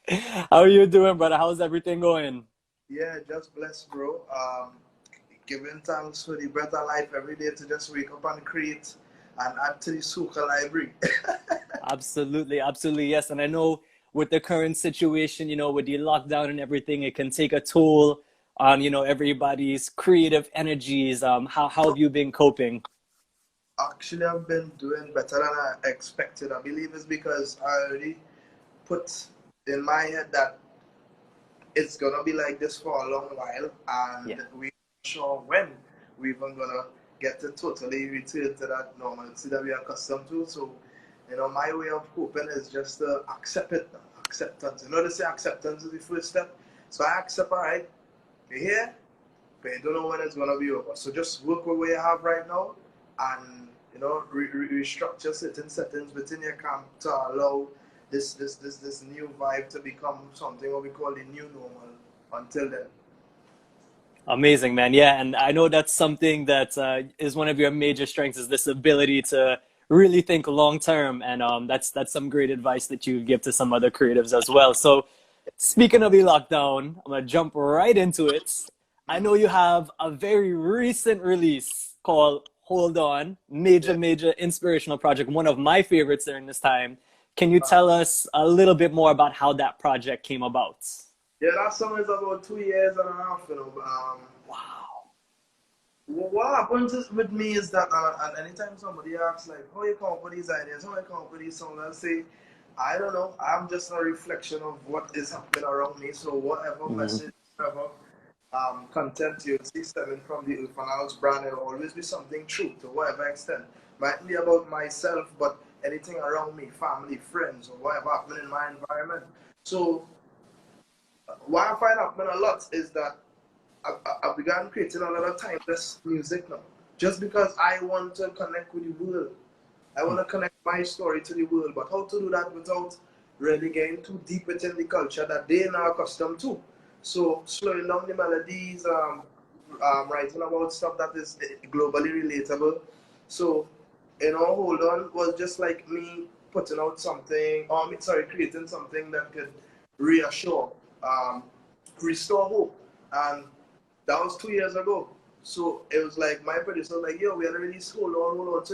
How are you doing, brother? How's everything going? Yeah, just blessed, bro. Giving thanks for the better life every day to just wake up and create and add to the Soca library. Absolutely, absolutely, yes. And I know with the current situation, with the lockdown and everything, it can take a toll on, everybody's creative energies. How have you been coping? Actually, I've been doing better than I expected. I believe it's because I already put in my head that it's gonna be like this for a long while, Yeah. and we're not sure when we're even gonna get to totally return to that normalcy that we're accustomed to. So, my way of coping is just to accept it. Acceptance. They say acceptance is the first step. So I accept, all right, you're here, but you don't know when it's gonna be over. So just work with what you have right now, and restructure certain settings within your camp to allow this new vibe to become something what we call the new normal. Until then, Amazing, man. Yeah, and I know that's something that is one of your major strengths is this ability to really think long term, and that's some great advice that you give to some other creatives as well. So, speaking of the lockdown, I'm gonna jump right into it. I know you have a very recent release called "Hold On," yeah, major inspirational project, one of my favorites during this time. Can you tell us a little bit more about how that project came about? yeah. That song is about 2 years and a half. Wow. What happens with me is that, and anytime somebody asks like, how you come up with these ideas, how you come up with these songs, I say, I don't know. I'm just a reflection of what is happening around me. So whatever Mhm. message, whatever content you see stemming from the Erphaan brand, it'll always be something true to whatever extent. Might be about myself, but anything around me, family, friends, or whatever happening in my environment. So what I find happening a lot is that I began creating a lot of timeless music now. Just because I want to connect with the world. I want to connect my story to the world. But how to do that without really getting too deep within the culture that they're now accustomed to? So slowing down the melodies, writing about stuff that is globally relatable. So, hold on was just like me putting out something, creating something that could reassure, um, restore hope. And that was 2 years ago. So it was like my producer was like, yo, we had to release hold on,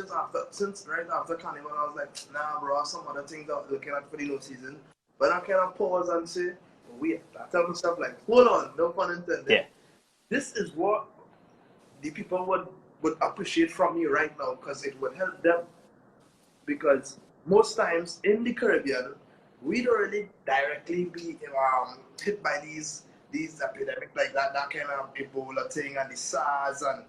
since right after Carnival. I was like, nah, bro, some other things I was looking at for the new season. But I kind of pause and say, wait, I tell myself like, hold on, no pun intended. Yeah. This is what the people would appreciate from me right now because it would help them. Because most times in the Caribbean, we don't really directly be hit by these epidemic like that kind of Ebola thing and the SARS and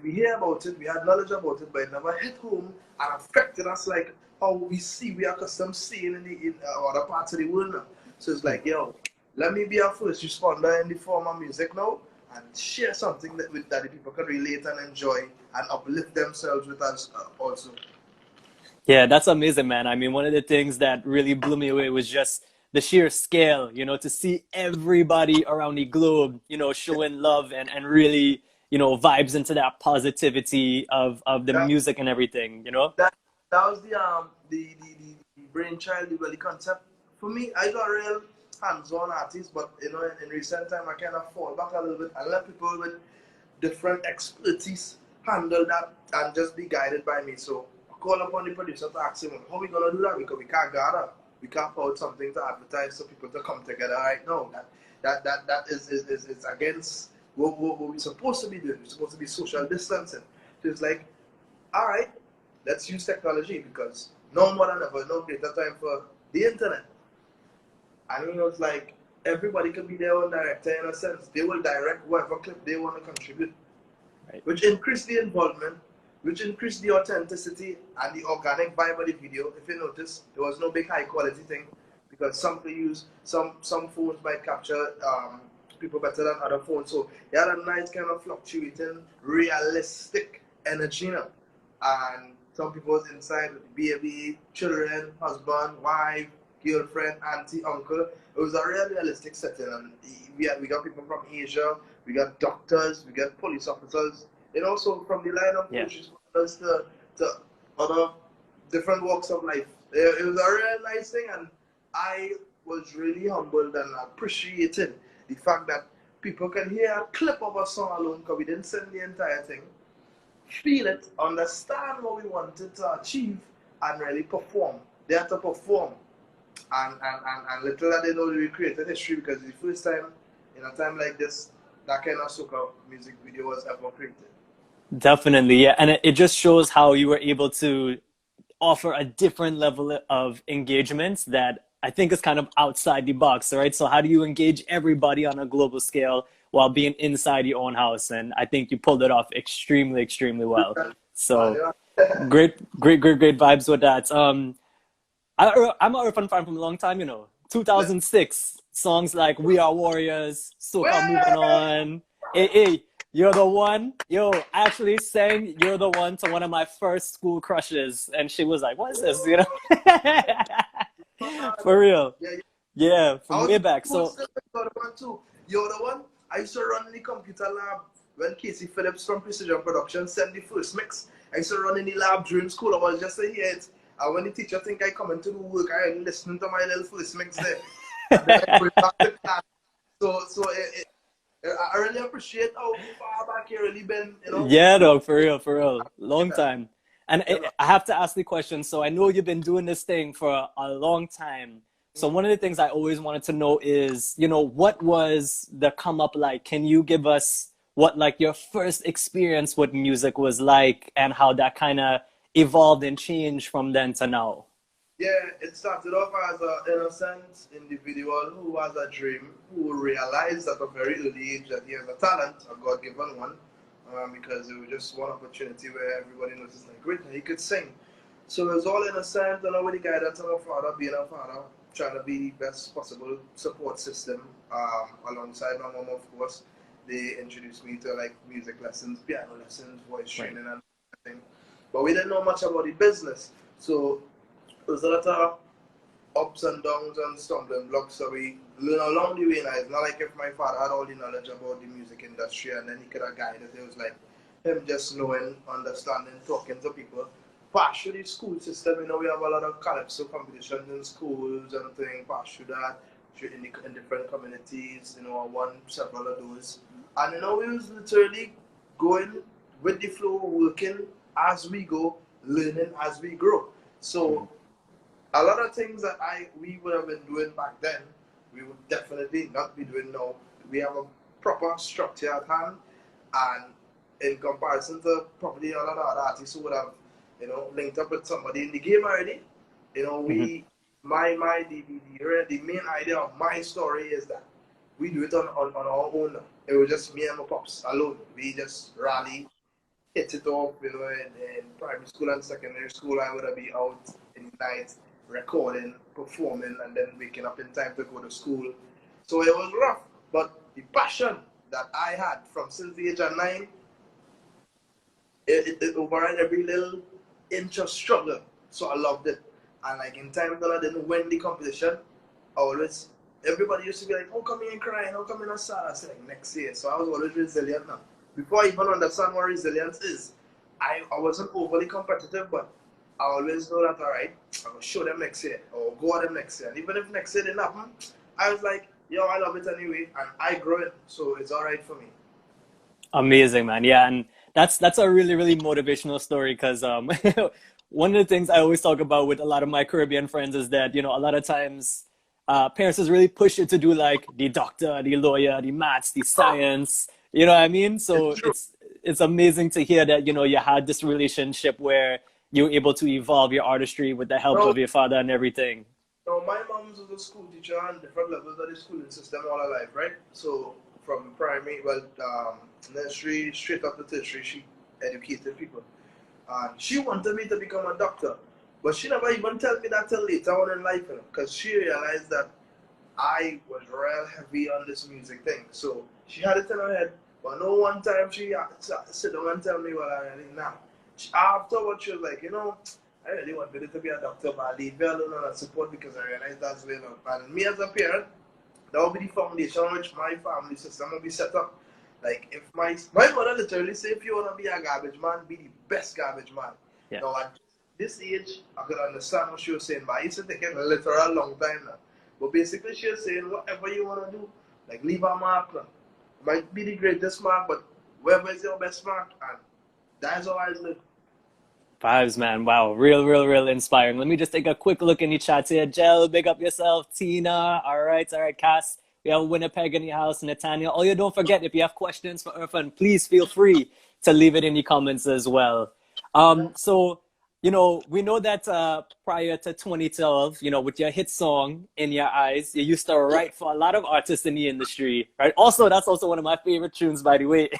we hear about it, we had knowledge about it, but it never hit home and affected us like how we are accustomed seeing in other parts of the world now. So it's like, yo, let me be a first responder in the form of music now and share something that the people can relate and enjoy and uplift themselves with us also. Yeah, that's amazing, man. I mean, one of the things that really blew me away was just the sheer scale, to see everybody around the globe, showing love and really, vibes into that positivity of the That, music and everything. that was the brainchild, the concept. For me, I got a real hands-on artist, but in recent time I kind of fall back a little bit and let people with different expertise handle that and just be guided by me. So I call upon the producer to ask him how we gonna do that because we can't gather. We can't put out something to advertise so people to come together right now. That is against what we're supposed to be doing. We're supposed to be social distancing. So it's like, all right, let's use technology because no more than ever, no greater time for the internet. And it's like everybody can be their own director in a sense. They will direct whatever clip they want to contribute, Right. which increased the involvement, which increased the authenticity and the organic vibe of the video. If you notice, there was no big high quality thing because some phones might capture people better than other phones. So you had a nice kind of fluctuating, realistic energy now. And some people was inside with baby, children, husband, wife, girlfriend, auntie, uncle. It was a real realistic setting, and we got people from Asia, we got doctors, we got police officers, and also from the line of Yeah. first responders to other different walks of life. It was a real nice thing, and I was really humbled and appreciated the fact that people can hear a clip of a song alone because we didn't send the entire thing, feel it, understand what we wanted to achieve, and really perform. They had to perform. And little that they know we created history because it's the first time in a time like this that kind of soca music video was ever created. Definitely, yeah. And it just shows how you were able to offer a different level of engagement that I think is kind of outside the box, right? So how do you engage everybody on a global scale while being inside your own house? And I think you pulled it off extremely, extremely well. So great, great, great, great vibes with that. I'm an Erphaan fan from a long time, 2006 songs like "We Are Warriors," "Soca Moving On." Hey, you're the one. Yo, I actually sang "You're the One" to one of my first school crushes, and she was like, "What is this?" For real. Yeah, I from was way back. So you're the one too. You're the one. I used to run in the computer lab when Casey Phillips from Precision Production sent the first mix. I used to run in the lab during school. I was just a hit. And when the teacher think I come into the work, I ain't listening to my little first mix there. And then I go back to class. I really appreciate how far back you really been. yeah, dog, for real, for real. Long Yeah. time. And Yeah. I have to ask the question. So I know you've been doing this thing for a long time. So one of the things I always wanted to know is, what was the come up like? Can you give us what like your first experience with music was like and how that kind of evolved and changed from then to now? Yeah, it started off as an innocent individual who has a dream, who realized at a very early age that he has a talent, a God-given one, because it was just one opportunity where everybody noticed like, great, he could sing. So it was all innocent, and with the guidance of a father, being a father, trying to be the best possible support system, alongside my mom, of course. They introduced me to like music lessons, piano lessons, voice Right. training, and everything. But we didn't know much about the business. So there's a lot of ups and downs and stumbling blocks, so we learn along the way. Now it's not like if my father had all the knowledge about the music industry and then he could have guided. It was like him just knowing, understanding, talking to people. Partially school system, we have a lot of calypso competitions in schools and things, partially that in different communities, I won several of those. And we was literally going with the flow, working as we go, learning as we grow. So a lot of things that we would have been doing back then, we would definitely not be doing now. We have a proper structure at hand, and in comparison to probably a lot of other artists who would have, linked up with somebody in the game already, Hmm. we, the main idea of my story is that we do it on our own. It was just me and my pops alone. We just rally hit it off, in primary school and secondary school. I would have been out in the night recording, performing, and then waking up in time to go to school. So it was rough, but the passion that I had from since the age of 9, it overran every little inch of struggle. So I loved it. And like in times that I didn't win the competition, I always, everybody used to be like, "How come you ain't crying? How come you not sad?" I said, like, next year. So I was always resilient now. Before I even understand what resilience is, I wasn't overly competitive, but I always know that, all right, I'm going to show them next year or go at them next year. And even if next year didn't happen, I was like, yo, I love it anyway, and I grow it, so it's all right for me. Amazing, man. Yeah, and that's a really, really motivational story because one of the things I always talk about with a lot of my Caribbean friends is that, a lot of times parents just really push you to do like the doctor, the lawyer, the maths, the science. You know what I mean? It's So true. it's amazing to hear that, you had this relationship where you were able to evolve your artistry with the help No, of your father and everything. no, my mom's was a school teacher on different levels of the schooling system all her life, right? So from primary, nursery, straight up to tertiary, she educated people. And she wanted me to become a doctor. But she never even tell me that till later on in life, because she realized that I was real heavy on this music thing. So she had it in her head. But no one time she sit down and tell me, well, I really now. Afterwards, she was like, I really wanted to be a doctor, but I leave you alone on that support because I realized that's way up. And me as a parent, that will be the foundation on which my family system will be set up. Like if my mother literally say if you wanna be a garbage man, be the best garbage man. Yeah. Now at this age I could understand what she was saying, but I used to take it a literal long time now. But basically, she's saying whatever you want to do, like leave a mark. Might be the greatest mark, but wherever is your best mark, and that's how I live. Vibes, man. Wow. Real inspiring. Let me just take a quick look in the chat here. Jel, big up yourself. Tina. All right. Cass. We have Winnipeg in the house. Nathaniel. Oh, you don't forget, if you have questions for Erphaan, please feel free to leave it in the comments as well. So, we know that prior to 2012, with your hit song, In Your Eyes, you used to write for a lot of artists in the industry, right? Also, that's also one of my favorite tunes, by the way.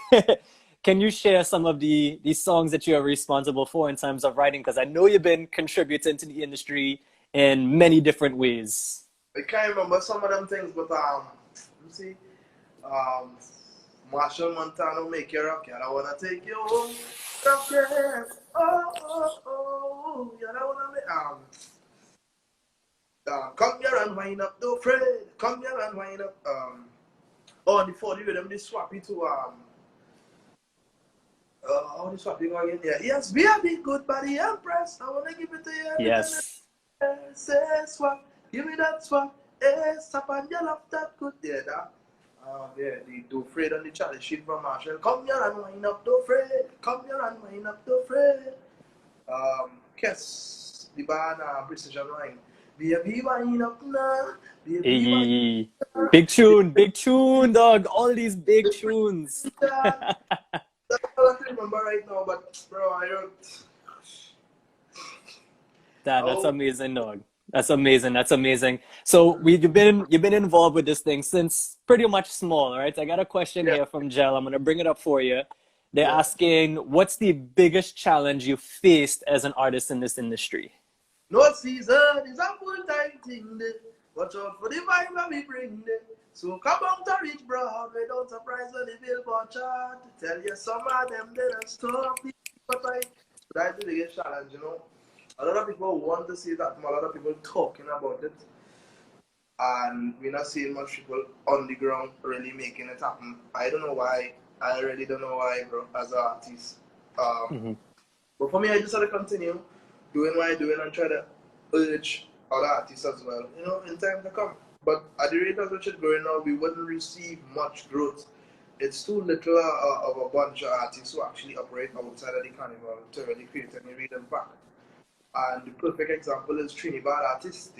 Can you share some of the songs that you are responsible for in terms of writing? Because I know you've been contributing to the industry in many different ways. I can't remember some of them things, but let me see. Um, Marshall Montano, make you rock, and I wanna take you home. Rock, yeah. Oh, yeah, I wanna make come here and wind up, don't fret. Come here and wind up. Oh, and before the rhythm, they swap it to how they swap it again? Yeah, yes, be a big good body empress. I wanna give it to you every time. Yes. Say swap, give me that swap. Stop and you love that good, yeah, that. Yeah, the do afraid on the challenge sheet from Marshall. Come here and wind up, don't fret. Come here and wind up, don't fret. Kiss the band, Precision Wine. Baby, wind up now. Baby, wind Hey, up. big tune, dog. All these big tunes. That's all I can remember right now, but bro, I don't. That's Oh, amazing, dog. That's amazing. That's amazing. So you've been involved with this thing since pretty much small, right? I got a question yeah, here from Jel. I'm gonna bring it up for you. They're yeah. asking, what's the biggest challenge you faced as an artist in this industry? No season is a full time thing. Watch out for the vibe that we bring. So come out to reach Broadway, don't surprise on the Billboard chart. Tell you some of them they don't stop it. But that's the biggest challenge, you know. A lot of people want to see that, a lot of people talking about it, and we're not seeing much people on the ground really making it happen. I don't know why. I really don't know why, bro, as an artist. Um, Hmm. but for me, I just want to continue doing what I'm doing and try to urge other artists as well, in time to come. But at the rate at which it's growing now, we wouldn't receive much growth. It's too little of a bunch of artists who actually operate outside of the carnival to really create any real impact. And the perfect example is Trinidad artists.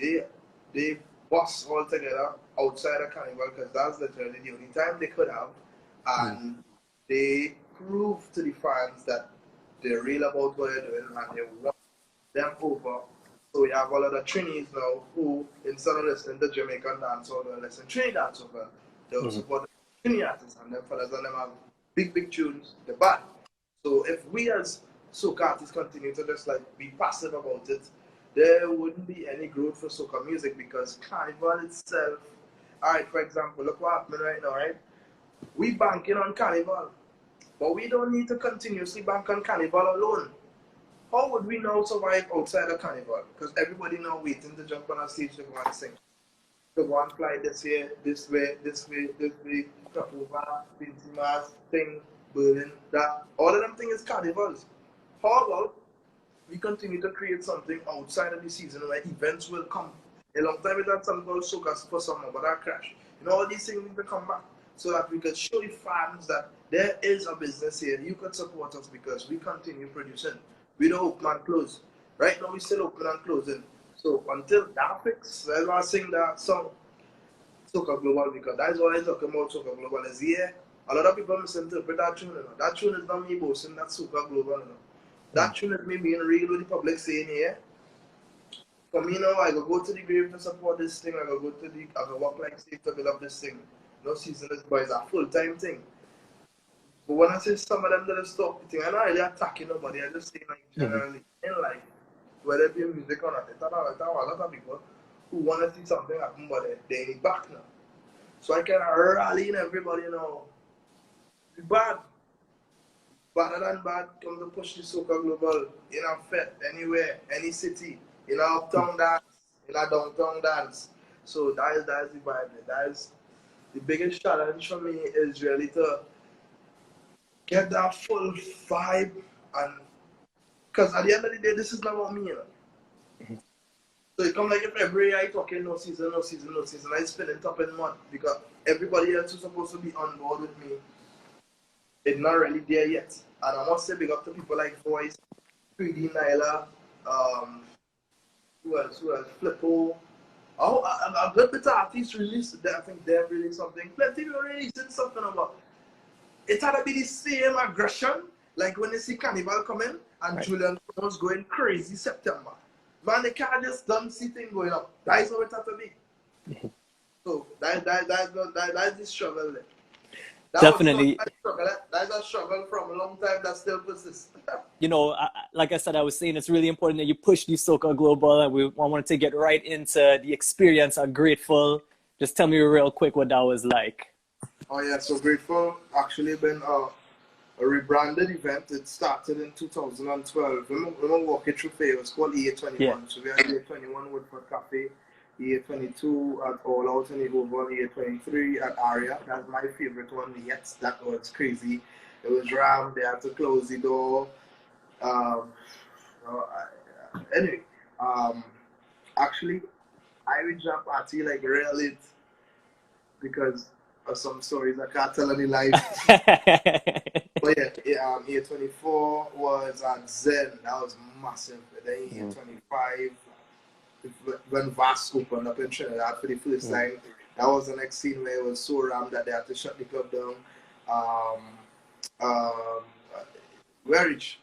They bust all together outside of carnival because that's literally the only time they could have. And they prove to the fans that they're real about what they're doing and they want them over. So we have all of the Trinis now who, instead of listening to Jamaican dancehall, they'll listen to Trini dancehall. They'll Hmm. support the Trini artists and them fellas and them have big tunes. They're bad. So if we as soca artists continue to just like be passive about it, there wouldn't be any growth for soca music because carnival itself. Alright, for example, look what happening right now, right? We banking on carnival, but we don't need to continuously bank on carnival alone. How would we now survive outside of carnival? Because everybody now waiting to jump on a stage to go and sing. To go and fly this way, this way, crop over, Vincy Mars, thing, Berlin, that. All of them things is carnivals. How about we continue to create something outside of the season where events will come? A long time we had something called Soca for summer, but that crashed. All these things need to come back so that we could show the fans that there is a business here. You could support us because we continue producing. We don't open and close. Right now we still open and closing. So until that fix, let's not sing that song. Soca Global because that's what I'm talking about. Soca Global is here. A lot of people misinterpret that tune. That tune is not me boasting. That's Soca Global. That tune is me being real with the public saying here. For me now, I go to the grave to support this thing. I go walk like Steve to build up this thing. No season is but it's a full time thing. But when I say some of them that stop the thing, I'm not really attacking nobody. I just saying like Hmm. generally in life, whether it be music or not, it's a lot of people who want to see something happen, but they ain't back now. So I can rally in everybody, be bad, better than bad, come to push the Soca Global in a fete, anywhere, any city, in a uptown dance, in a downtown dance. So that is the vibe. That is the biggest challenge for me is really to get that full vibe and because at the end of the day, this is not about me. So it come like in February, I talking no season, no season, no season. I spinning top in mud because everybody else who's supposed to be on board with me is not really there yet. And I must say big up to people like Voice, 3D Nyla, um, who else? Who else? Flippo. Oh, a good bit of artists released. I think they're released something. Plenty people releasing something about. It had to be the same aggression like when they see Carnival coming and Right. Julian was going crazy September. Man, they can't just don't see things going up. That is how it had to be. So that's the struggle there. That was Definitely. a struggle. That's a struggle from a long time that still persists. You know, like I said, I was saying it's really important that you push the Soca Global, and I wanted to get right into the experience. I'm grateful. Just tell me real quick what that was like. Oh yeah, so Grateful actually been a rebranded event. It started in 2012. Remember walking through fair, it was called EA21. Yeah. So we had EA21 Woodford Cafe, EA22 at All Out in the Oval, EA23 at Aria. That's my favorite one yet. That was crazy. It was rammed, they had to close the door. Anyway, actually, I reached that party like real late because of some stories I can't tell any lies. But yeah, year 24 was at Zen. That was massive. And then year 25, when Vast opened up in Trinidad for the first time, that was the next scene where it was so rammed that they had to shut the club down. Where rich.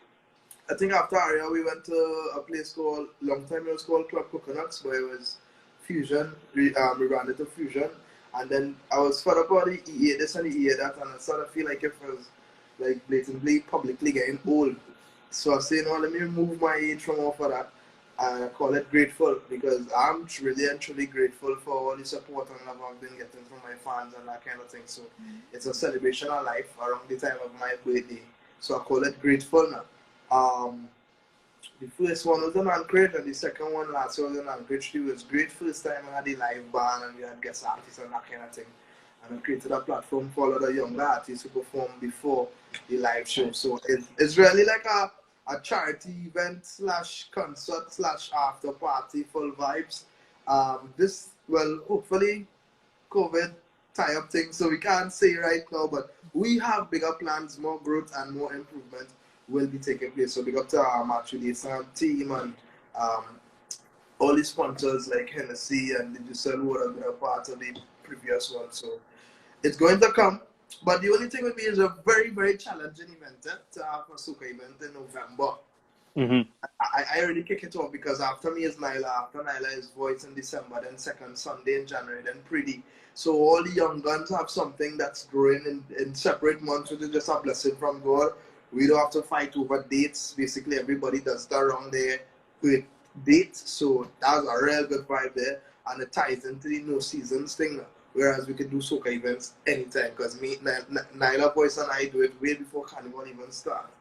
I think after Aria, we went to a place called, long time it was called Club Coconuts, where it was Fusion, rebranded to Fusion. And then I was fed up on the EA this and the EA that, and I started to feel like it was like blatantly, publicly getting old. So I said, no, let me remove my age from off of that. And I call it Grateful because I'm really and truly grateful for all the support and love I've been getting from my fans and that kind of thing. So it's a celebration of life around the time of my birthday. So I call it Grateful now. The first one was an Anchorage and the second one last year was an Anchorage. It was great first time I had the live band and we had guest artists and that kind of thing. And I created a platform for a lot of younger artists who performed before the live show. So it's really like a charity event slash concert slash after party, full vibes. Hopefully COVID tie up things, so we can't say right now, but we have bigger plans, more growth and more improvement will be taking place. So big up to our actually some team and all the sponsors like Hennessy and the Digital who have been a part of the previous one. So it's going to come. But the only thing with me is a very, very challenging event to have a Soca event in November. I already kick it off because after me is Nyla, after Nyla is Voice in December, then second Sunday in January, then Pretty. So all the young guns have something that's growing in separate months, which is just a blessing from God. We don't have to fight over dates. Basically, everybody does that around there with dates. So that's a real good vibe there. And it ties into the no seasons thing. Whereas we can do Soca events anytime. Because me, Nyla Voice and I do it way before Carnival even starts.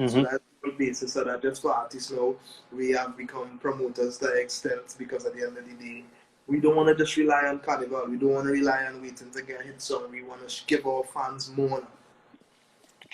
So that's the basis of that. Just for artists now, we have become promoters to the extent because at the end of the day, we don't want to just rely on Carnival. We don't want to rely on waiting to get a hit song. We want to give our fans more.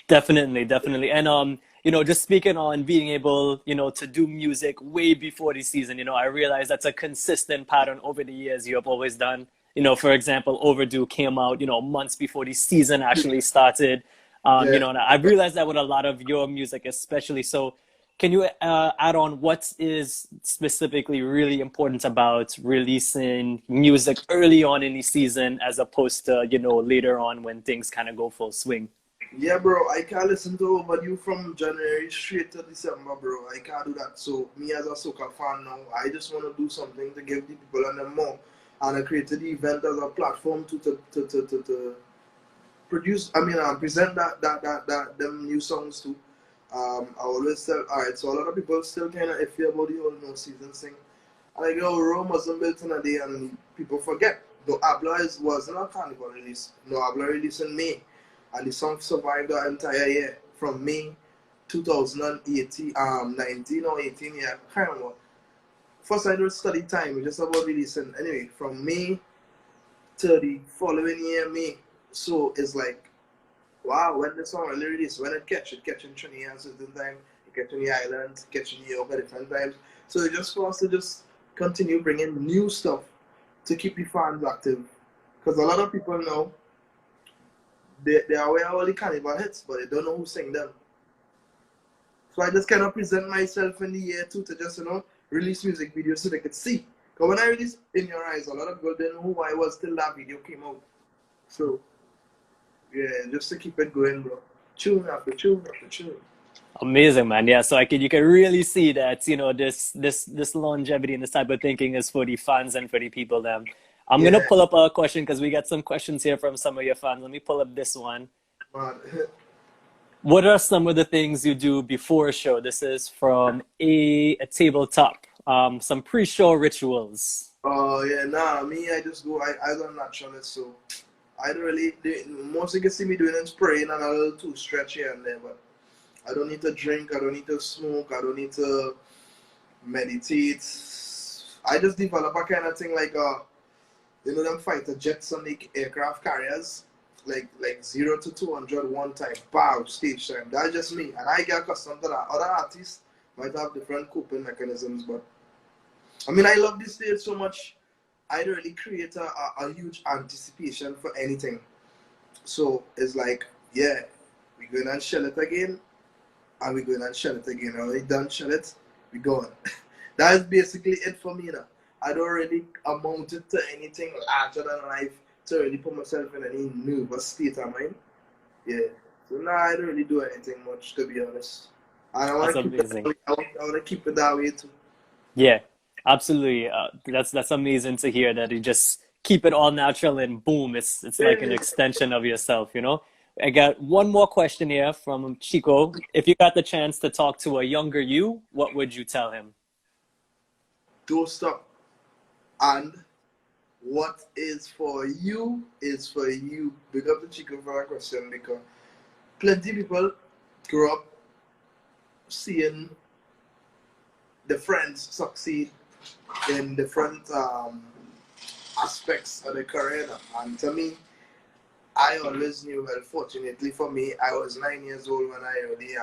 Definitely, definitely. And you know, just speaking on being able, you know, to do music way before the season, you know, I realize that's a consistent pattern over the years you have always done. You know, for example, Overdue came out, you know, months before the season actually started. You know, and I've realized that with a lot of your music, especially. So can you add on what is specifically really important about releasing music early on in the season as opposed to, you know, later on when things kind of go full swing? Yeah, bro, I can't listen to Overdue from January straight to December, bro. I can't do that. So, me as a Soca fan now, I just want to do something to give the people and them more. And I created the event as a platform to produce, present them new songs too. I always tell, alright, so a lot of people still kind of iffy about the whole no season thing. And I go, Rome wasn't built in a day and people forget. No Habla wasn't a carnival release. No Habla released in May. And the song survived the entire year from May 2018, 19 or 18, yeah, I can't remember. First I don't study time, it's just about releasing. Anyway, from May to the following year, May. So it's like, wow, when the song really released, when it catch in Trinidad at a certain time, it catch in the islands, catch in New York at different times. So it just for us to just continue bringing new stuff to keep the fans active. Because a lot of people know they are aware of all the carnival hits, but they don't know who sing them. So I just kind of present myself in the year too to just, release music videos so they could see. Because when I released In Your Eyes, a lot of people didn't know who I was till that video came out. So, yeah, just to keep it going, bro. Tune after tune after tune. Amazing, man. Yeah, so you can really see that, this longevity and this type of thinking is for the fans and for the people. I'm gonna Yeah, pull up a question because we got some questions here from some of your fans. Let me pull up this one. man. What are some of the things you do before a show? This is from a tabletop. Some pre-show rituals. Oh, yeah, nah, me, I just go, I don't naturalist, so I don't really, most you can see me doing is praying and a little too stretch here and there, but I don't need to drink, I don't need to smoke, I don't need to meditate. I just develop a kind of thing like, them fighter jets on the aircraft carriers, like 0 to 200 one time, pow, stage time. That's just me, and I get accustomed to that. Other artists might have different coping mechanisms, but I mean, I love this stage so much. I don't really create a huge anticipation for anything. So it's like, yeah, we're going and shell it again, and we're going and shell it again. And when we done shell it, we gone. That is basically it for me now. I don't really amount it to anything larger than life to really put myself in any nervous state of mind. Yeah. So now I don't really do anything much, to be honest. And I want That's to keep it that amazing. way. I want to keep it that way too. Yeah, absolutely. That's amazing to hear that you just keep it all natural and boom, it's like an Yeah. extension of yourself. I got one more question here from Chico. If you got the chance to talk to a younger you, what would you tell him? Don't stop. And what is for you is for you. Big up the Chico for that question because plenty people grow up seeing the friends succeed in different aspects of the career. And to me, I always knew, well, fortunately for me, I was 9 years old when I really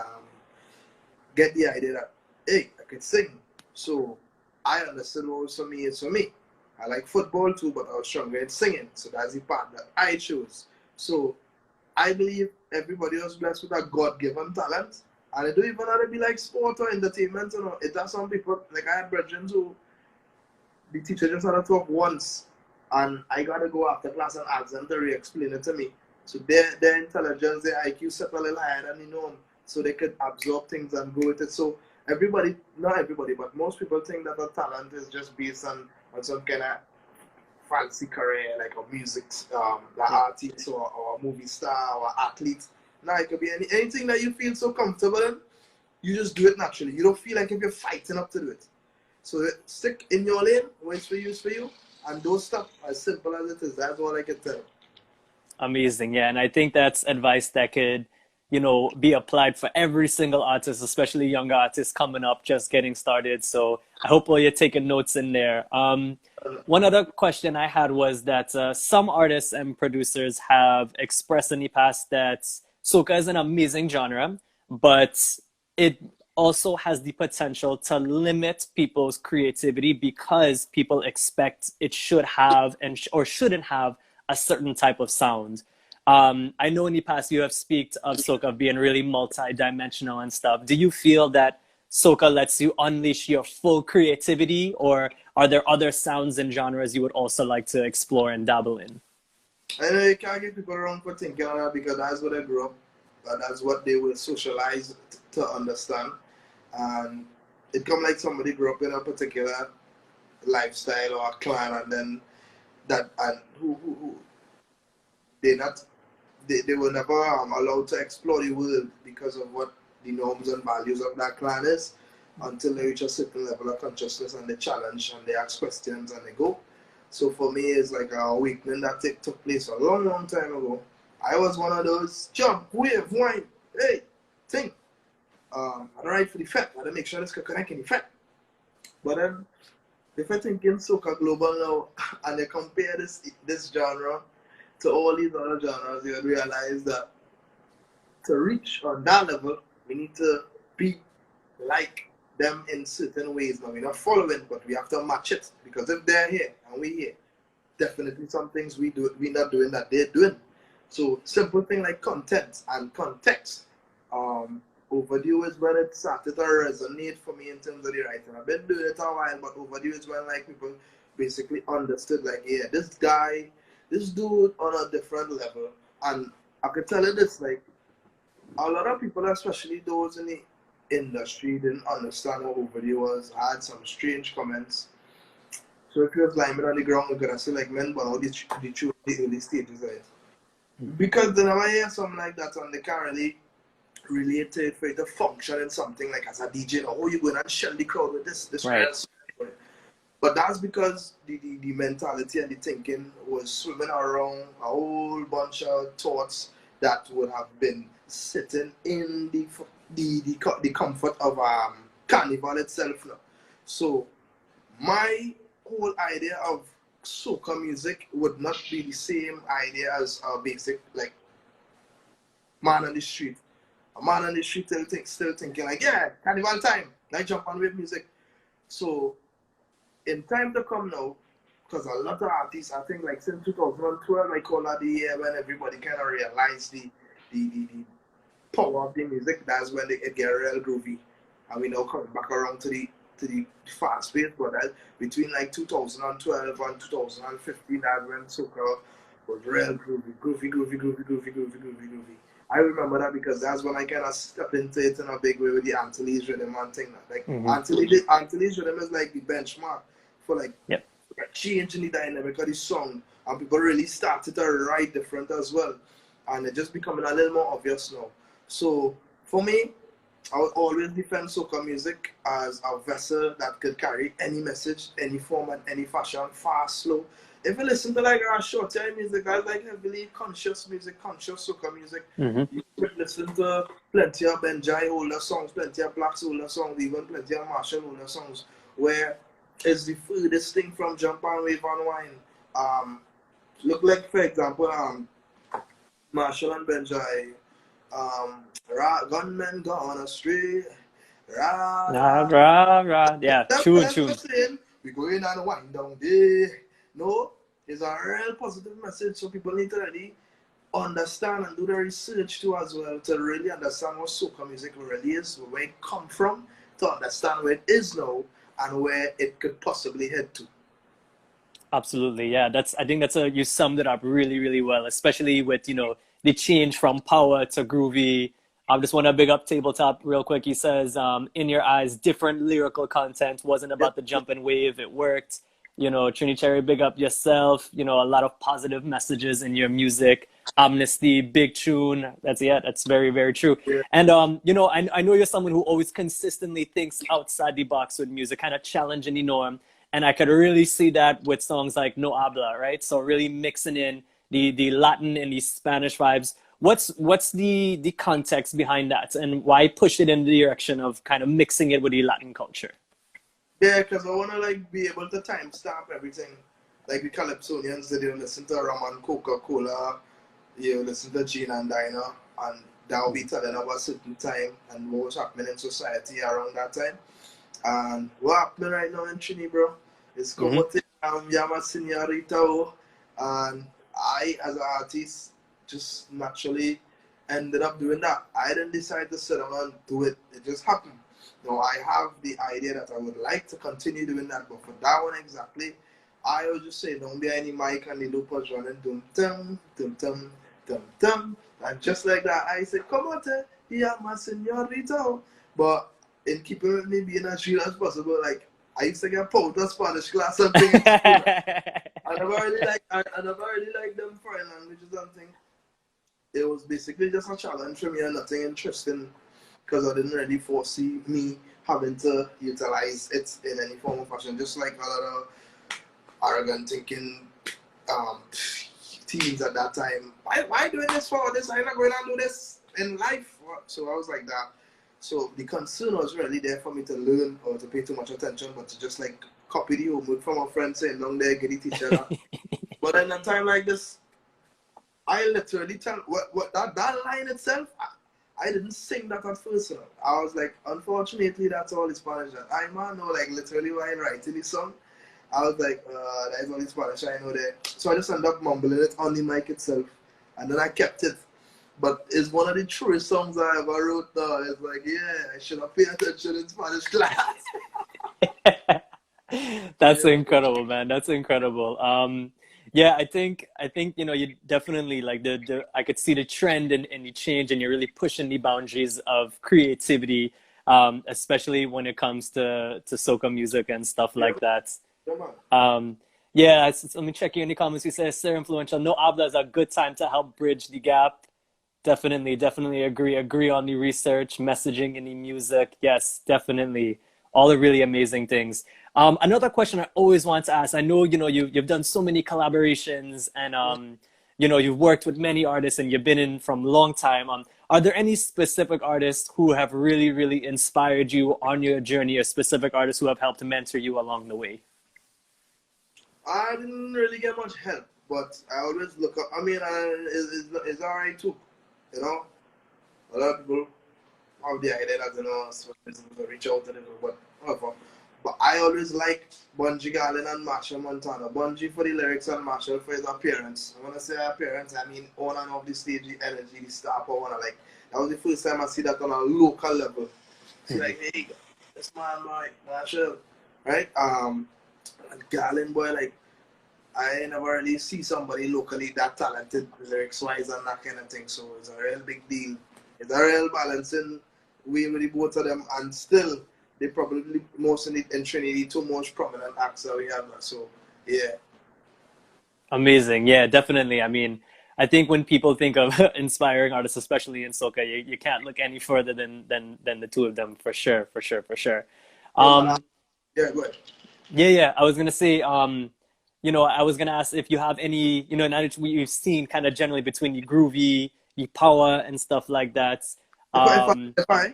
get the idea that, hey, I could sing. So I understood what was for me is for me. I like football too, but I was stronger in singing. So that's the part that I chose. So I believe everybody was blessed with a God-given talent. And it don't even have to be like sport or entertainment, It has some people, like I had brethren who the teacher just had to talk once and I gotta go after class and ask them to re-explain it to me. So their intelligence, their IQ set a little higher than the norm. So they could absorb things and go with it. So everybody, not everybody, but most people think that a talent is just based on some kind of fancy career, like a music, like artist or a movie star or athlete. Now it could be anything that you feel so comfortable in. You just do it naturally. You don't feel like if you're fighting up to do it. So stick in your lane. What's for you is for you, and don't stop. As simple as it is. That's all I can tell. Amazing. Yeah. And I think that's advice that could, be applied for every single artist, especially young artists coming up, just getting started. So I hope all you're taking notes in there. One other question I had was that some artists and producers have expressed in the past that soca is an amazing genre, but it also has the potential to limit people's creativity because people expect it should have or shouldn't have a certain type of sound. I know in the past you have speaked of soca being really multi-dimensional and stuff. Do you feel that soca lets you unleash your full creativity, or are there other sounds and genres you would also like to explore and dabble in? I know you can't get people wrong for thinking of that because that's what they grew up, and that's what they were socialized to understand. And it come like somebody grew up in a particular lifestyle or a clan, and then that and who they not they were never allowed to explore the world because of what the norms and values of that clan is until they reach a certain level of consciousness and they challenge and they ask questions and they go. So for me, it's like a awakening that took place a long, long time ago. I was one of those jump, wave, wine, hey, thing. I don't ride for the fat. I don't make sure this can connect in the fat. But then, if I think in soca global now and they compare this genre to all these other genres, you would realize that to reach on that level, we need to be like them in certain ways. Now we're not following, but we have to match it, because if they're here and we're here, definitely some things we're not doing that they're doing. So simple thing like content and context. Overdue is when it started to resonate for me in terms of the writing. I've been doing it a while, but overdue is when like people basically understood like, yeah, this guy, this dude on a different level. And I can tell you this, like a lot of people, especially those in the industry, didn't understand what overdue was, had some strange comments. So if you was lying on the ground, you're gonna say like, men, but all the early stages of it. Because they never hear something like that and they can't really relate to it for it to function in something like as a DJ. Or, oh, you're going and shell the crowd with this Right. But that's because the mentality and the thinking was swimming around a whole bunch of thoughts that would have been sitting in the comfort of carnival itself now. So my whole idea of soca music would not be the same idea as a basic like man on the street. A man on the street still thinking like, yeah, carnival time, like jump on with music. So in time to come now, because a lot of artists, I think like since 2012, I call that the year when everybody kind of realized the power of the music. That's when it get real groovy, and we now coming back around to the fast pace. But that, between like 2012 and 2015, that's when soca was real groovy. I remember that because that's when I kind of stepped into it in a big way with the Antilles rhythm and thing. Like Antilles rhythm is like the benchmark for like Yep. changing the dynamic of the song, and people really started to write different as well, and it just becoming a little more obvious now. So for me, I would always defend soca music as a vessel that could carry any message, any form, and any fashion, fast, slow. If you listen to like our short time music, that's like heavily conscious music, conscious soca music. You could listen to plenty of Benjai older songs, plenty of Blacks older songs, even plenty of Marshall older songs, where it's the furthest thing from jump and wave and wine. Look like for example, Marshall and Benjai, gunmen gone astray. Rah, rah, rah. Yeah, That's tune, what tune. I'm saying. We going on a wind down day. No, it's a real positive message, so people need to really understand and do the research too as well to really understand what soca music really is, where it come from, to understand where it is now and where it could possibly head to. Absolutely, yeah. I think you summed it up really, really well, especially with, the change from power to groovy. I just want to big up Tabletop real quick. He says, in your eyes, different lyrical content wasn't Yep. about the jump and wave. It worked. Trini Cherry, big up yourself. A lot of positive messages in your music. Amnesty, big tune. That's very, very true. Yeah. And I know you're someone who always consistently thinks outside the box with music, kind of challenging the norm. And I could really see that with songs like No Habla, right? So really mixing in the Latin and the Spanish vibes. What's the context behind that, and why push it in the direction of kind of mixing it with the Latin culture? Yeah, because I want to like be able to timestamp everything. Like the Calypsonians, they listen to rum and Coca-Cola, you listen to Gin and Diner, and they'll be telling about a certain time and what was happening in society around that time. And what happening right now in Trini, bro, is como te llama señorita, and I, as an artist, just naturally ended up doing that. I didn't decide to sit down and do it. It just happened. Now, I have the idea that I would like to continue doing that, but for that one exactly, I would just say, don't be any mic and the loopers running dum dum dum dum dum dum. And just like that, I said, come on, yeah, my señorita. But in keeping with me being as real as possible, like I used to get pulled to Spanish class and things. I never really like them foreign languages and things. It was basically just a challenge for me and nothing interesting because I didn't really foresee me having to utilize it in any form of fashion. Just like a lot of arrogant thinking teens at that time. Why doing this for this? I'm not going to do this in life. So I was like that. So the concern was really there for me to learn or to pay too much attention, but to just like copy the homework from a friend saying, "Long there, get the teacher." But in a time like this, I literally tell what that line itself. I didn't sing that at first. I was like, unfortunately, that's all the Spanish that I man know. Like literally while writing the song, I was like, that is all the Spanish I know there. So I just ended up mumbling it on the mic itself, and then I kept it. But it's one of the truest songs I ever wrote. Though it's like, yeah, I should have paid attention in Spanish class. That's Yeah, incredible, man. That's incredible. Yeah, I think you definitely like the I could see the trend and the change, and you're really pushing the boundaries of creativity, especially when it comes to soca music and stuff yeah, like that. yeah, man. Um, yeah, let me check you in the comments. You say Sir Influential. No habla is a good time to help bridge the gap. Definitely agree on the research, messaging in the music. Yes, definitely. All are really amazing things. Another question I always want to ask, I know, you've done so many collaborations and, you've worked with many artists and you've been in from a long time. Are there any specific artists who have really, really inspired you on your journey, or specific artists who have helped mentor you along the way? I didn't really get much help, but I always look up. I mean, it's alright too. You know, a lot of people have the idea that so reach out to them, but whatever. But I always like Bungie Garlin and Marshall Montana. Bungie for the lyrics and Marshall for his appearance. And when I say appearance, I mean on and off the stage, the energy, the star power. Like that was the first time I see that on a local level. See, like, hey, this man, like Marshall, right? And Garlin boy, like I never really see somebody locally that talented lyrics wise and that kind of thing. So it's a real big deal. It's a real balancing way with the both of them, and still they probably most in Trinity two most prominent acts that we have now. So yeah. Amazing. Yeah, definitely. I mean, I think when people think of inspiring artists, especially in soca, you can't look any further than the two of them, for sure, for sure, for sure. Yeah, man. Um, Yeah, go ahead. yeah. I was gonna say, I was gonna ask if you have any, now that we've seen kind of generally between the groovy, the power, and stuff like that. If I, Um, if I,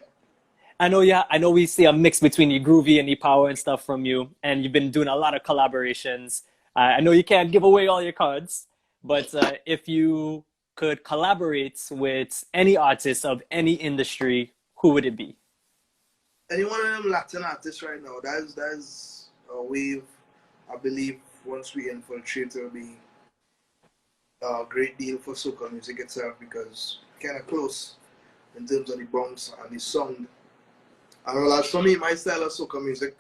I know, yeah, I know we see a mix between the groovy and the power and stuff from you, and you've been doing a lot of collaborations. I know you can't give away all your cards, but if you could collaborate with any artist of any industry, who would it be? any one of them Latin artists right now, that's a wave. I believe once we infiltrate, it'll be a great deal for soca music itself because kind of close in terms of the bounce and the sound. And well, as for me, my style of soca music,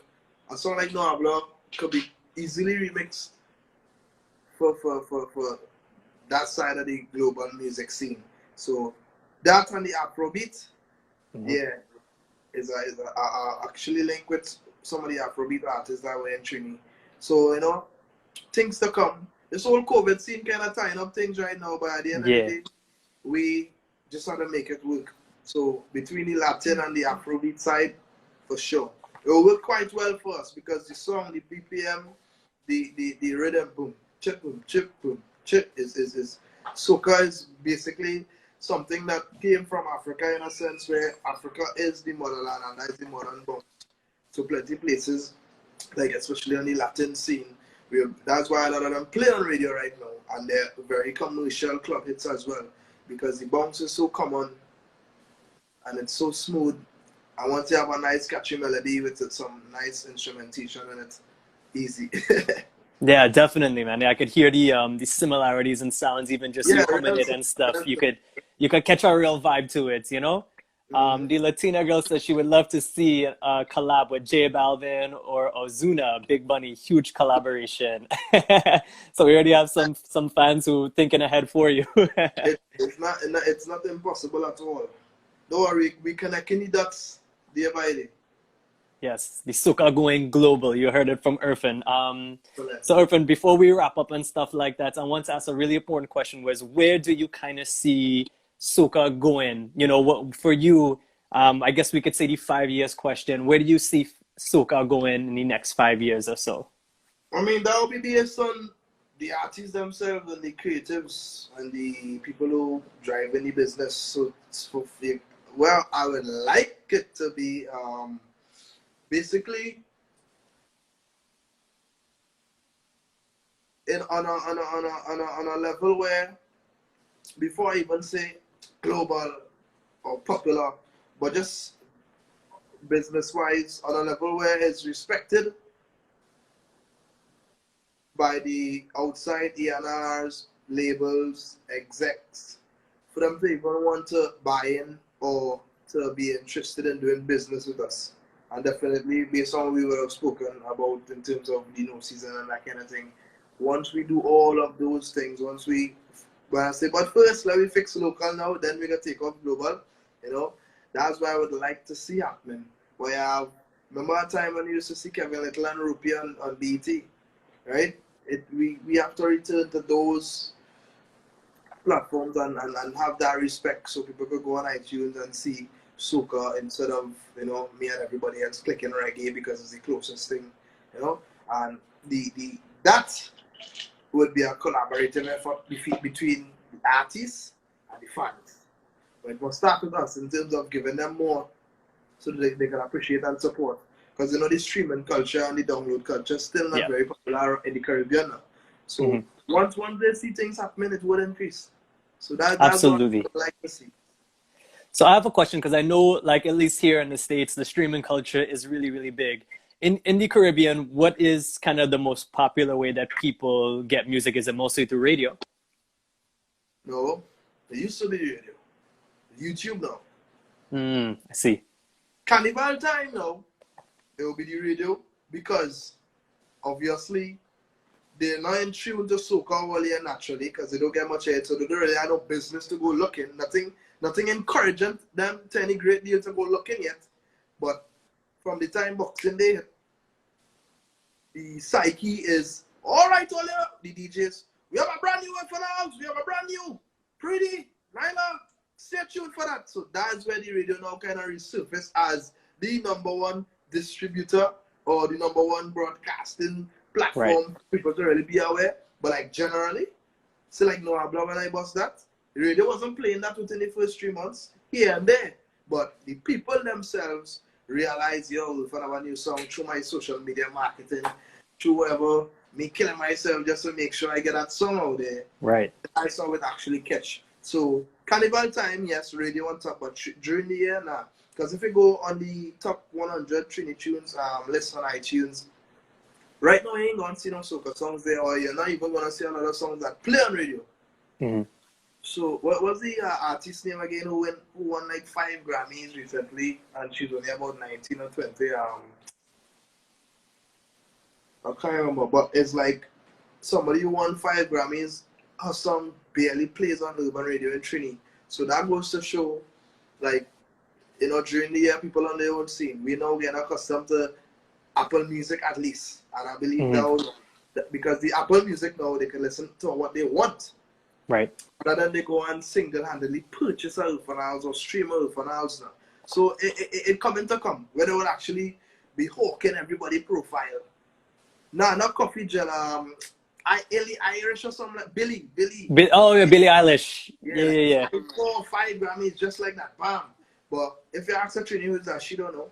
a song like No Habla could be easily remixed for that side of the global music scene. So that and the Afrobeat, Mhm. yeah, is actually linked with some of the Afrobeat artists that were in Trini. So things to come. This whole COVID scene kind of tying up things right now, but at the end of the Yeah, day, we just have to make it work. So between the Latin and the Afrobeat side, for sure, it will work quite well for us because the song, the BPM, the rhythm, boom, chip is soca is basically something that came from Africa in a sense where Africa is the motherland and that is the modern bounce. So plenty places, like especially on the Latin scene, that's why a lot of them play on radio right now, and they're very commercial club hits as well because the bounce is so common and it's so smooth. I want to have a nice catchy melody with some nice instrumentation in it. Easy. yeah, definitely, man. Yeah, I could hear the similarities and sounds, even just Yeah, you humming it rhythms. and stuff. Rhythms. You could catch a real vibe to it. Mm-hmm. The Latina girl says she would love to see a collab with J Balvin or Ozuna, Big Bunny, huge collaboration. So we already have some fans who thinking ahead for you. It's not impossible at all. Don't worry, we connecting the dots day by day. Yes, the soca going global. You heard it from Erphaan. Excellent. So Erphaan, before we wrap up and stuff like that, I want to ask a really important question: was where do you kind of see soca going? What for you? I guess we could say the 5 years question. Where do you see soca going in the next 5 years or so? I mean, that will be based on the artists themselves and the creatives and the people who drive any business. So, well, I would like it to be basically on a level where before I even say global or popular, but just business-wise on a level where it's respected by the outside ENRs, labels, execs, for them to even want to buy in or to be interested in doing business with us. And definitely, based on what we would have spoken about in terms of the no season and that kind of thing, once we do all of those things, when I say, but first, let me fix local now, then we're going to take off global, you know, that's what I would like to see happening. Where I have, remember a time when you used to see Kevin Little and Rupee on BT, right? We have to return to those platforms and have that respect so people could go on iTunes and see soca instead of, you know, me and everybody else clicking reggae because it's the closest thing, you know. And that would be a collaborative effort between the artists and the fans. But it must start with us in terms of giving them more so that they can appreciate and support. Because, you know, the streaming culture and the download culture is still not very popular in the Caribbean now. So once they see things happening, it will increase. So that's Absolutely. what I'd like to see. So I have a question because I know, like, at least here in the States, the streaming culture is really, really big. In the Caribbean, what is kind of the most popular way that people get music? Is it mostly through radio? No, it used to be radio. YouTube now. I see. Carnival time now, it will be the radio because obviously they're not in tune to soca only and naturally because they don't get much air, so they don't really have no business to go looking. Nothing encouraging them to any great deal to go looking yet. But from the time Boxing Day, the psyche is all right, all the DJs. We have a brand new one for the house. We have a brand new, pretty, Nyla. Stay tuned for that. So that's where the radio now kind of resurface as the #1 distributor or the #1 broadcasting platform for people to really be aware. But like generally, so like no habla when I bust that, the radio wasn't playing that within the first 3 months, here and there. But the people themselves realize, yo, if I have a new song through my social media marketing, through whatever, me killing myself just to make sure I get that song out there. Right. I saw it actually catch. So Carnival time, yes, radio on top, but during the year, nah. Because if you go on the top 100 Trini tunes list on iTunes, right now you ain't gonna see no soca songs there, or you're not even gonna see another songs that play on radio. So what was the artist name again who won like 5 Grammys recently, and she's only about 19 or 20? I can't remember, but it's like somebody who won 5 Grammys, her song barely plays on urban radio in Trini. So that goes to show, like, you know, during the year, people on their own scene. We now get accustomed to Apple Music at least. And I believe now, because the Apple Music now, they can listen to what they want. Right. Rather than they go and single-handedly purchase a Erphaan house or stream a Erphaan house now. So it coming to come, where they will actually be hawking everybody profile. Nah, not Coffee Gel, Irish or something like Billy. Oh, yeah, Billie Eilish. Yeah. 4 or 5 Grammys just like that, bam. But if you ask her Trini who's that, she don't know.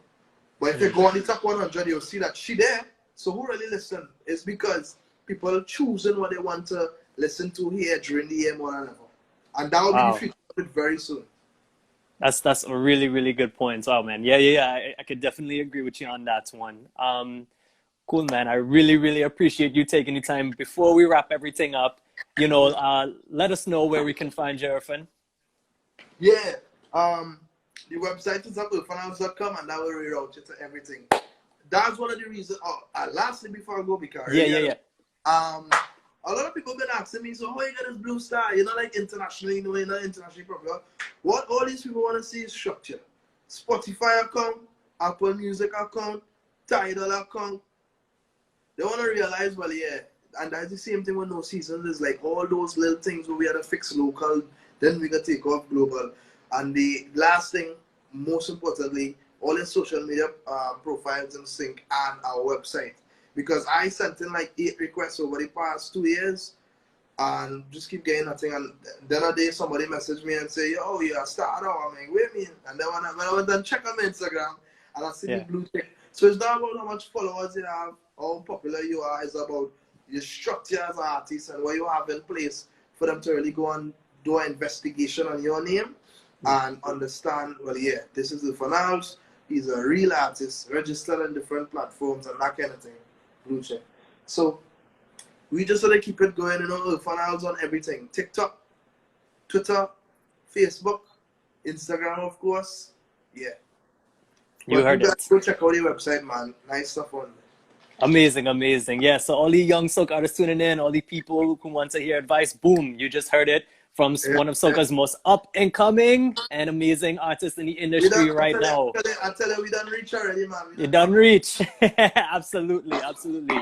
But if you go on the top 100, you'll see that she there. So who really listen? It's because people choosing what they want to listen to here during the year more than ever. And that will be the future of it very soon. That's a really, really good point. Oh man, yeah. I could definitely agree with you on that one. Cool, man. I really, really appreciate you taking the time. Before we wrap everything up, you know, let us know where we can find you, Erphaan. Yeah. The website is erphaan.com, and that will reroute you to everything. That's one of the reasons. Lastly, before I go, because yeah. A lot of people been asking me, so how you get this blue star? You're not like internationally, you know, you're not internationally popular. What all these people want to see is structure. Spotify account, Apple Music account, Tidal account. They want to realize, well, yeah, and that's the same thing with no seasons. It's like all those little things where we had to fix local, then we can take off global. And the last thing, most importantly, all the social media profiles in sync and our website. Because I sent in like 8 requests over the past 2 years and just keep getting nothing. And then a day somebody messaged me and say, yo, you're a star now. I'm like, wait a minute. And then when I went and check on my Instagram and I see the blue tick. So it's not about how much followers you have, how popular you are. It's about your structure as an artist and what you have in place for them to really go and do an investigation on your name. and understand, well, yeah, this is Erphaan Alves. He's a real artist, registered on different platforms and that kind of thing. Blue check. So we just want to keep it going, Erphaan Alves on everything. TikTok, Twitter, Facebook, Instagram, of course. Yeah. You But you heard guys it. go check out the website, man. Nice stuff on there. Amazing, amazing. Yeah, so all the young soca artists tuning in, all the people who want to hear advice, boom, you just heard it from Yeah, one of yeah. soca's most up and coming and amazing artists in the We done, industry right now. I tell you, we done reach already, man. We You done done come. reach. Absolutely, absolutely.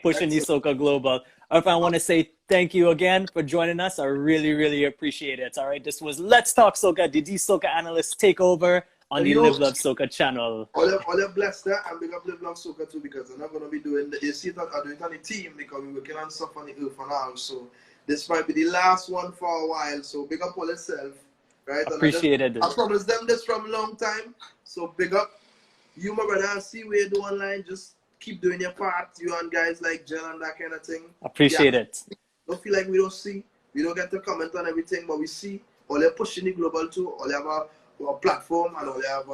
Pushing the Excellent. soca global. Erphaan, I want to say thank you again for joining us. I really, really appreciate it. All right, this was Let's Talk Soca, the Soca Analysts takeover on And the you, Live Love Soca channel. all your blessed there, and big up Love Soca too, because I'm not going to be doing you see that I do it on the team because we're working on stuff on the Erphaan now. So this might be the last one for a while. So big up all yourself, right? And Appreciated. I promised them this from a long time. So big up you, my brother. I see what you do online. Just keep doing your part. You and guys like Jen and that kind of thing. Yeah. Appreciate it. Don't feel like we don't see. We don't get to comment on everything, but we see. All they're pushing the global too. All they have a platform, and all they have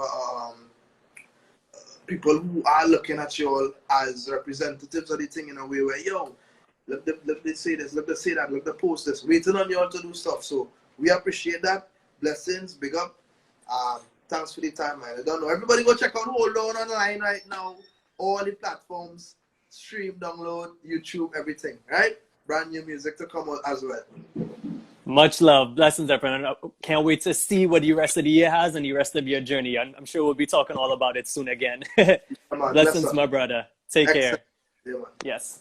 people who are looking at you all as representatives of the thing in a way where, yo, let them say this, let them say that, let them post this, waiting on you all to do stuff. So we appreciate that. Blessings, big up. Thanks for the time, man. I don't know. Everybody go check out Hold On online right now. All the platforms, stream, download, YouTube, everything, right? Brand new music to come out as well. Much love. Blessings, everyone. I can't wait to see what the rest of the year has and the rest of your journey. I'm sure we'll be talking all about it soon again. Come on, bless Blessings, up. my brother. Take care. Excellent. Yeah, man. Yes.